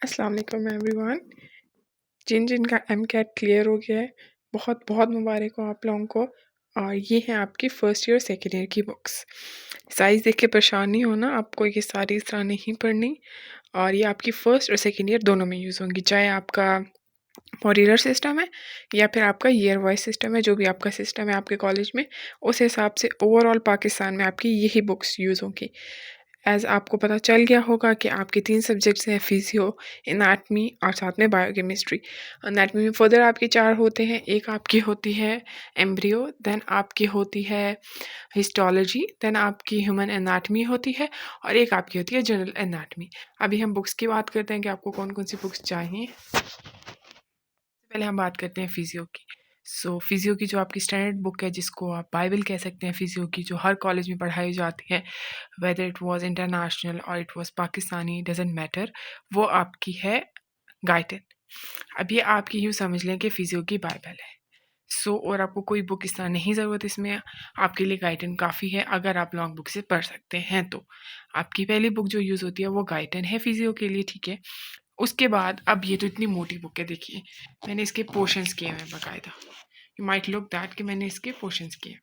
अस्सलाम वालेकुम एवरीवन। जिनका एमकैट क्लियर हो गया है, बहुत बहुत मुबारक हो आप लोगों को। और ये है आपकी फ़र्स्ट ईयर सेकेंड ईयर की बुक्स। साइज़ देख के परेशान नहीं होना, आपको ये सारी इस तरह नहीं पढ़नी। और ये आपकी फ़र्स्ट और सेकेंड ईयर दोनों में यूज़ होंगी, चाहे आपका मॉड्यूलर सिस्टम है या फिर आपका ईयर वाइज सिस्टम है। जो भी आपका सिस्टम है आपके कॉलेज में, उस हिसाब से ओवरऑल पाकिस्तान में आपकी यही बुक्स यूज़ होंगी। एज़ आपको पता चल गया होगा कि आपके 3 सब्जेक्ट्स हैं, फिजियो, एनाटमी और साथ में बायोकेमिस्ट्री। एनाटमी में फर्दर आपके 4 होते हैं। एक आपकी होती है एम्ब्रियो, देन आपकी होती है हिस्टोलॉजी, देन आपकी ह्यूमन एनाटमी होती है और एक आपकी होती है जनरल एनाटमी। अभी हम बुक्स की बात करते हैं कि आपको कौन-कौन सी बुक्स चाहिए। पहले हम बात करते हैं फिजियो की। फिजियो की जो आपकी स्टैंडर्ड बुक है, जिसको आप बाइबल कह सकते हैं फिजियो की, जो हर कॉलेज में पढ़ाई जाती है, वेदर इट वाज इंटरनेशनल और it was Pakistani, doesn't matter, वो आपकी है गाइटन। अब ये आपकी यूँ समझ लें कि फिजियो की बाइबल है। और आपको कोई बुक इस तरह नहीं ज़रूरत, इसमें आपके लिए गाइटन काफ़ी है अगर आप लॉन्ग बुक से पढ़ सकते हैं तो। आपकी पहली बुक जो यूज़ होती है वो गाइटन है फिजियो के लिए, ठीक है। उसके बाद अब ये तो इतनी मोटी बुक है, देखिए मैंने इसके पोर्शंस किए हैं बाकायदा। यू माइट लुक दैट कि मैंने इसके पोर्शंस किए हैं,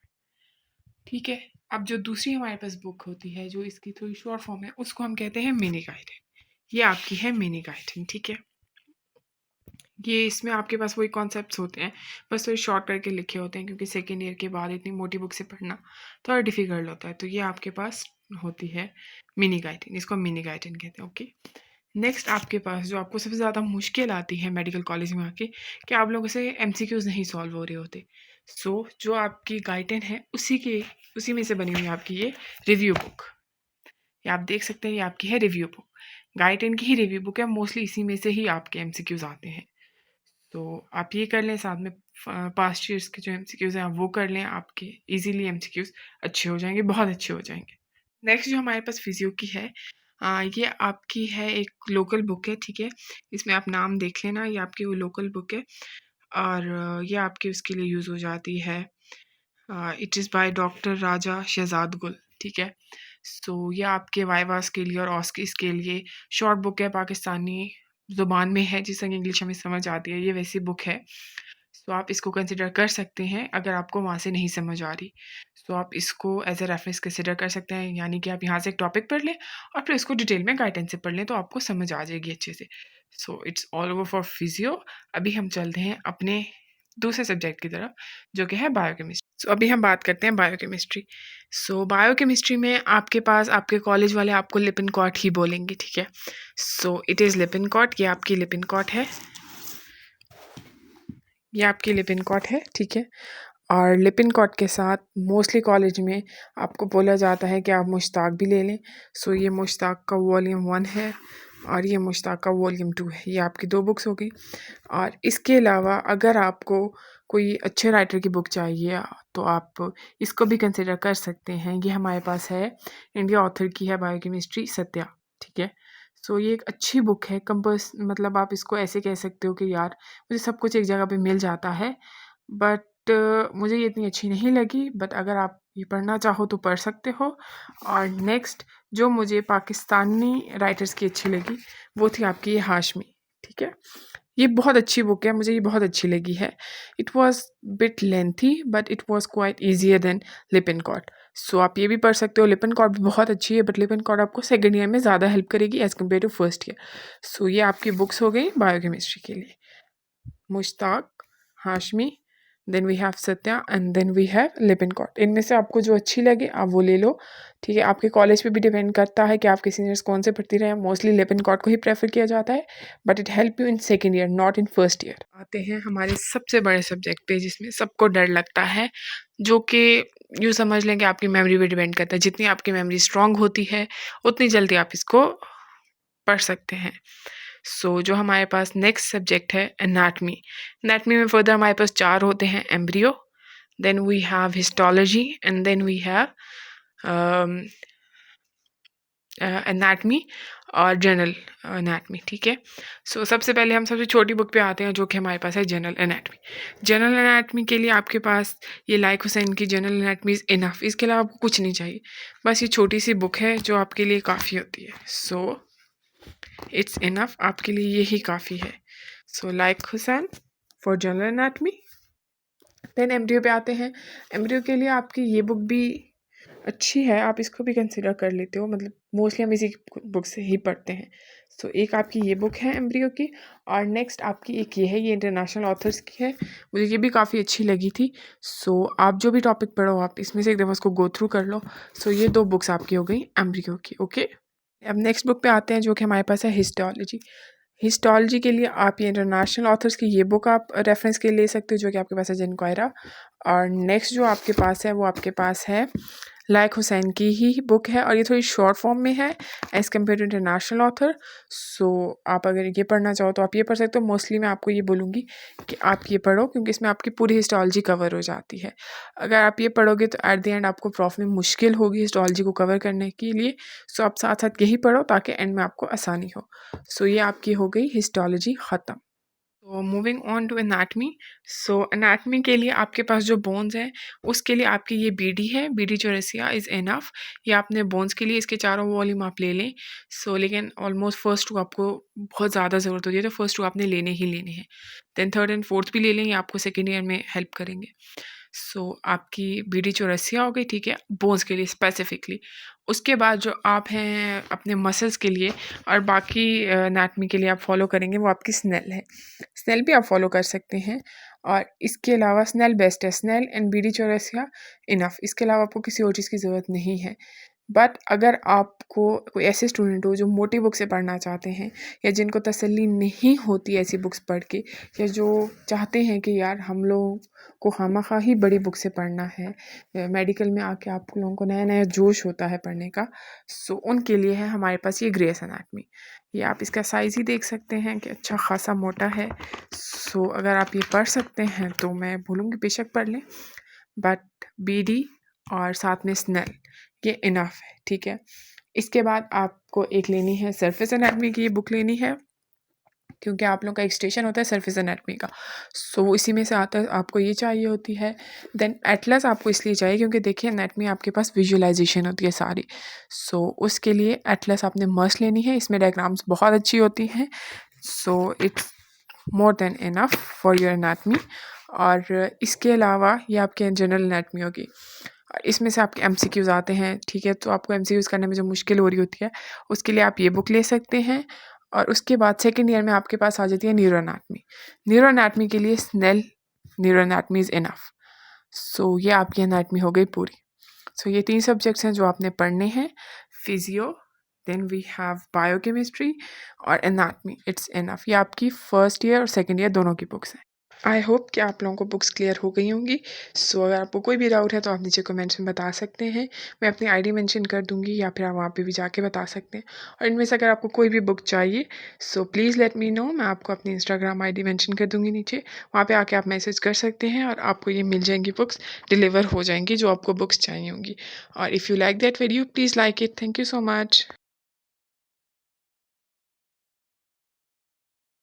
ठीक है। अब जो दूसरी हमारे पास बुक होती है, जो इसकी थोड़ी शॉर्ट फॉर्म है, उसको हम कहते हैं मिनी गाइडन। ये आपकी है मिनी गाइडन, ठीक है। ये इसमें आपके पास वही कॉन्सेप्ट्स होते हैं, बस थोड़े शॉर्ट करके लिखे होते हैं, क्योंकि सेकेंड ईयर के बाद इतनी मोटी बुक से पढ़ना थोड़ा डिफिकल्ट होता है। तो ये आपके पास होती है मिनी गाइडन, इसको मिनी गाइडन कहते हैं, ओके। नेक्स्ट आपके पास जो आपको सबसे ज़्यादा मुश्किल आती है मेडिकल कॉलेज में आके, कि आप लोगों से एमसीक्यूज़ नहीं सॉल्व हो रहे होते। जो आपकी गाइडन है उसी में से बनी हुई आपकी ये रिव्यू बुक। ये आप देख सकते हैं, ये आपकी है रिव्यू बुक, गाइडन की ही रिव्यू बुक है। मोस्टली इसी में से ही आपके एमसीक्यूज़ आते हैं। तो आप ये कर लें, साथ में पास्ट ईयर्स के जो एमसीक्यूज़ हैं आप वो कर लें, आपके इजीली एमसीक्यूज़ अच्छे हो जाएंगे, बहुत अच्छे हो जाएंगे। नेक्स्ट जो हमारे पास फिजियो की है, ये आपकी है एक लोकल बुक है, ठीक है। इसमें आप नाम देख लेना, ये आपकी वो लोकल बुक है और ये आपकी उसके लिए यूज़ हो जाती है। इट इज़ बाय डॉक्टर राजा शहजाद गुल, ठीक है। ये आपके वाइवास के लिए और ऑस्किस के लिए शॉर्ट बुक है, पाकिस्तानी ज़ुबान में है, जिस तरह इंग्लिश हमें समझ आती है, ये वैसी बुक है। आप इसको कंसिडर कर सकते हैं अगर आपको वहाँ से नहीं समझ आ रही। आप इसको एज ए रेफरेंस कंसिडर कर सकते हैं, यानी कि आप यहाँ से एक टॉपिक पढ़ लें और फिर इसको डिटेल में गाइडेंस से पढ़ लें, तो आपको समझ आ जाएगी अच्छे से। It's all over for physio. अभी हम चलते हैं अपने दूसरे सब्जेक्ट की तरफ, जो कि है बायोकेमिस्ट्री। अभी हम बात करते हैं बायोकेमिस्ट्री। बायोकेमिस्ट्री में आपके पास आपके कॉलेज वाले आपको लिपिनकॉट ही बोलेंगे, ठीक है। इट इज़ लिपिनकॉट, ये आपकी लिपिनकॉट है, ये आपकी लिपिनकॉट है, ठीक है। और लिपिनकॉट के साथ मोस्टली कॉलेज में आपको बोला जाता है कि आप मुश्ताक भी ले लें। ये मुश्ताक का वॉल्यूम 1 है और ये मुश्ताक का वॉल्यूम 2 है। ये आपकी 2 बुक्स हो गई। और इसके अलावा अगर आपको कोई अच्छे राइटर की बुक चाहिए तो आप इसको भी कंसिडर कर सकते हैं। ये हमारे पास है, इंडिया ऑथर की है, बायोकेमिस्ट्री सत्या, ठीक है। ये एक अच्छी बुक है। कंपस मतलब आप इसको ऐसे कह सकते हो कि यार मुझे सब कुछ एक जगह पे मिल जाता है, बट मुझे ये इतनी अच्छी नहीं लगी। बट अगर आप ये पढ़ना चाहो तो पढ़ सकते हो। और नेक्स्ट जो मुझे पाकिस्तानी राइटर्स की अच्छी लगी वो थी आपकी ये हाशमी, ठीक है। ये बहुत अच्छी बुक है, मुझे ये बहुत अच्छी लगी है। It was bit lengthy but it was quite easier than Lippincott. आप ये भी पढ़ सकते हो। लिपिनकॉट भी बहुत अच्छी है, बट लिपिनकॉट आपको सेकेंड ईयर में ज़्यादा हेल्प करेगी as compare to first year. ये आपकी बुक्स हो गई बायोकेमिस्ट्री के लिए, Mushtaq, Hashmi, then we have Satya and then we have Lippincott. इनमें से आपको जो अच्छी लगे आप वो ले लो, ठीक है। आपके कॉलेज पे भी डिपेंड करता है कि आपके सीनियर्स कौन से पढ़ती रहे हैं। मोस्टली लिपिनकॉट को ही प्रेफर किया जाता है, but it help you in second year, not in first year. आते हैं हमारे सबसे बड़े सब्जेक्ट पे, जिसमें सबको डर लगता है, जो कि यूँ समझ लें कि आपकी मेमोरी पे डिपेंड करता है। जितनी आपकी मेमोरी स्ट्रांग होती है उतनी जल्दी आप इसको पढ़ सकते हैं। जो हमारे पास नेक्स्ट सब्जेक्ट है एनाटमी। एनाटमी में फर्दर हमारे पास 4 होते हैं, embryo, then we have histology and then we have anatomy और जनरल एनाटमी, ठीक है। सबसे पहले हम सबसे छोटी बुक पे आते हैं, जो कि हमारे पास है जनरल एनाटमी। जनरल एनाटमी के लिए आपके पास ये लाइक हुसैन की जनरल एनाटमी इज़ इनफ, इसके अलावा आपको कुछ नहीं चाहिए। बस ये छोटी सी बुक है जो आपके लिए काफ़ी होती है। इट्स इनफ, आपके लिए यही काफ़ी है। So like Hussain for general anatomy. Then embryo पे आते हैं। एम्ब्रियो के लिए आपकी ये बुक भी अच्छी है, आप इसको भी कंसिडर कर लेते हो, मतलब मोस्टली हम इसी बुक से ही पढ़ते हैं। सो एक आपकी ये बुक है एम्ब्रियो की, और नेक्स्ट आपकी एक ये है, ये इंटरनेशनल ऑथर्स की है, मुझे ये भी काफ़ी अच्छी लगी थी। सो आप जो भी टॉपिक पढ़ो आप इसमें से एक दफ़ा उसको गो थ्रू कर लो। सो ये 2 बुक्स आपकी हो गई एम्ब्रियो की। ओके, अब नेक्स्ट बुक पे आते हैं जो कि हमारे पास है हिस्टोलॉजी। हिस्टोलॉजी के लिए आप ये इंटरनेशनल ऑथर्स की ये बुक आप रेफरेंस के ले सकते हो, जो कि आपके पास है जिनक्वायरा। और नेक्स्ट जो आपके पास है वो आपके पास है लाइक हुसैन की ही बुक है, और ये थोड़ी शॉर्ट फॉर्म में है as compare to international author. So आप अगर ये पढ़ना चाहो तो आप ये पढ़ सकते हो। मोस्टली मैं आपको ये बोलूँगी कि आप ये पढ़ो, क्योंकि इसमें आपकी पूरी हिस्टोलॉजी कवर हो जाती है। अगर आप ये पढ़ोगे तो एट द एंड आपको प्रॉब्लम मुश्किल होगी हिस्टोलॉजी को कवर करने के लिए। सो आप साथ साथ यही पढ़ो ताकि एंड में आपको आसानी हो। सो ये आपकी हो गई हिस्टोलॉजी ख़त्म। तो moving on to anatomy. So anatomy के लिए आपके पास जो बोन्स हैं उसके लिए आपकी ये बीडी है, बीडी चौरसिया इज़ इनफ। ये आपने बोन्स के लिए इसके चारों वॉल्यूम आप ले लें। सो लेकिन ऑलमोस्ट फर्स्ट टू आपको बहुत ज़्यादा ज़रूरत होती है, तो फर्स्ट टू आपने लेने ही लेने हैं। देन थर्ड एंड फोर्थ भी ले लें, ये आपको सेकेंड ईयर में हेल्प करेंगे। सो आपकी बीडी चौरसिया हो गई, ठीक है, बोन्स के लिए स्पेसिफिकली। उसके बाद जो आप हैं अपने मसल्स के लिए और बाकी एनाटमी के लिए आप फॉलो करेंगे वो आपकी स्नेल है। स्नेल भी आप फॉलो कर सकते हैं, और इसके अलावा स्नेल बेस्ट है, Snell and BD Chaurasia enough. इसके अलावा आपको किसी और चीज़ की ज़रूरत नहीं है। बट अगर आपको कोई ऐसे स्टूडेंट हो जो मोटी बुक से पढ़ना चाहते हैं, या जिनको तसल्ली नहीं होती ऐसी बुक्स पढ़ के, या जो चाहते हैं कि यार हम लोग को खामखा ही बड़ी बुक से पढ़ना है, मेडिकल में आके आप लोगों को नया नया जोश होता है पढ़ने का, सो उनके लिए है हमारे पास ये ग्रेस एनाटमी। ये आप इसका साइज़ ही देख सकते हैं कि अच्छा खासा मोटा है। सो अगर आप ये पढ़ सकते हैं तो मैं बोलूँगी बेशक पढ़ लें, बट बीडी और साथ में स्नेल ये इनफ है, ठीक है। इसके बाद आपको एक लेनी है सरफेस एनाटमी की ये बुक लेनी है, क्योंकि आप लोगों का एक स्टेशन होता है सरफेस एनाटमी का। सो इसी में से आता है, आपको ये चाहिए होती है। देन एटलस आपको इसलिए चाहिए क्योंकि देखिए एनाटमी आपके पास विजुअलाइजेशन होती है सारी। सो उसके लिए एटलस आपने मस्ट लेनी है, इसमें डायग्राम्स बहुत अच्छी होती हैं। So it's more than enough for your anatomy. और इसके अलावा ये आपके जनरल एनाटमी होगी, और इसमें से आपके एमसीक्यूज़ आते हैं, ठीक है। तो आपको एमसीक्यूज़ करने में जो मुश्किल हो रही होती है उसके लिए आप ये बुक ले सकते हैं। और उसके बाद सेकेंड ईयर में आपके पास आ जाती है न्यूरो एनाटमी। न्यूरो एनाटमी के लिए Snell neuro anatomy is enough. So ये आपकी एनाटमी हो गई पूरी। सो ये 3 सब्जेक्ट्स हैं जो आपने पढ़ने हैं, physio, then we have biochemistry और एनाटमी, इट्स इनफ। ये आपकी फर्स्ट ईयर और सेकेंड ईयर दोनों की बुक्स हैं। आई होप कि आप लोगों को बुक्स क्लियर हो गई होंगी। सो अगर आपको कोई भी डाउट है तो आप नीचे कमेंट्स में बता सकते हैं, मैं अपनी आईडी मेंशन कर दूंगी, या फिर आप वहाँ पे भी जाके बता सकते हैं। और इनमें से अगर आपको कोई भी बुक चाहिए so please let me know, मैं आपको अपनी इंस्टाग्राम आईडी मेंशन कर दूंगी नीचे, वहाँ पे आके आप मैसेज कर सकते हैं और आपको ये मिल जाएंगी, बुक्स डिलीवर हो जाएंगी जो आपको बुक्स चाहिए होंगी। और if you like that video please like it. Thank you so much.